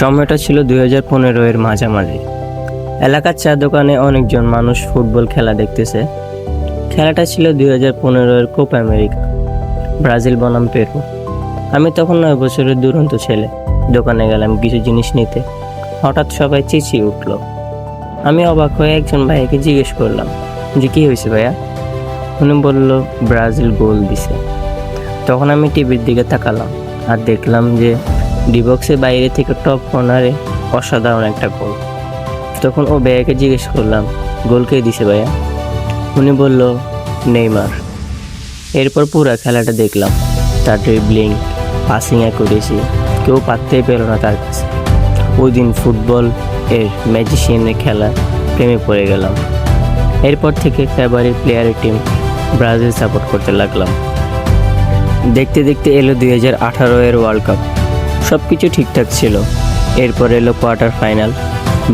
সময়টা ছিল 2015 এর মাঝামাঝি। এলাকার চা দোকানে অনেকজন মানুষ ফুটবল খেলা দেখতেছে। খেলাটা ছিল 2015-এর কোপা আমেরিকা, ব্রাজিল বনাম পেরু। আমি তখন 9 বছরের দুরন্ত ছেলে। দোকানে গেলাম কিছু জিনিস নিতে, হঠাৎ সবাই চেঁচিয়ে উঠল। আমি অবাক হয়ে একজন ভাইয়াকে জিজ্ঞেস করলাম যে কী হয়েছে ভাইয়া। উনি বলল ব্রাজিল গোল দিছে। তখন আমি টিভির দিকে তাকালাম আর দেখলাম যে ডিবক্সের বাইরে থেকে টপ কর্নারে অসাধারণ একটা গোল। তখন ও ভাইয়াকে জিজ্ঞেস করলাম গোল কে দিছে ভাইয়া। উনি বলল নেইমার। এরপর পুরো খেলাটা দেখলাম, তার ড্রিবলিং, পাসিং অ্যাকুরেসি কেউ পাত্তেই পেল না তার কাছে। ওই দিন ফুটবল এর ম্যাজিশিয়ানের খেলা প্রেমে পড়ে গেলাম। এরপর থেকে ফেভারিট প্লেয়ারের টিম ব্রাজিল সাপোর্ট করতে লাগলাম। দেখতে দেখতে এলো 2018-এর ওয়ার্ল্ড কাপ। সব কিছু ঠিকঠাক ছিল। এরপর এলো কোয়ার্টার ফাইনাল,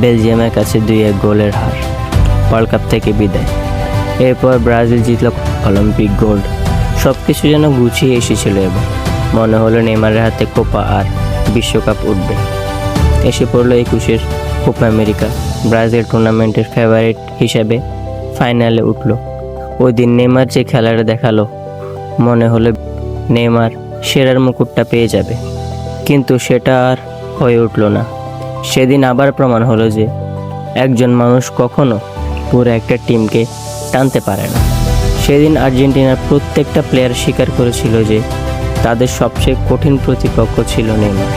বেলজিয়ামের কাছে 2-1 গোলের হার, ওয়ার্ল্ড কাপ থেকে বিদায়। এরপর ব্রাজিল জিতল অলিম্পিক গোল্ড। সব কিছু যেন গুছিয়ে এসেছিল। এবার মনে হলো নেইমারের হাতে কোপা আর বিশ্বকাপ উঠবে। এসে পড়লো 21-এর কোপা আমেরিকা। ব্রাজিল টুর্নামেন্টের ফেভারিট হিসেবে ফাইনালে উঠল। ওই দিন নেইমার যে খেলাটা দেখালো, মনে হলো নেইমার সেরার মুকুটটা পেয়ে যাবে, কিন্তু সেটা আর হয়ে উঠল না। সেদিন আবার প্রমাণ হলো যে একজন মানুষ কখনো পুরো একটা টিমকে টানতে পারে না। সেদিন আর্জেন্টিনার প্রত্যেকটা প্লেয়ার স্বীকার করেছিল যে তাদের সবচেয়ে কঠিন প্রতিপক্ষ ছিল নেইমার।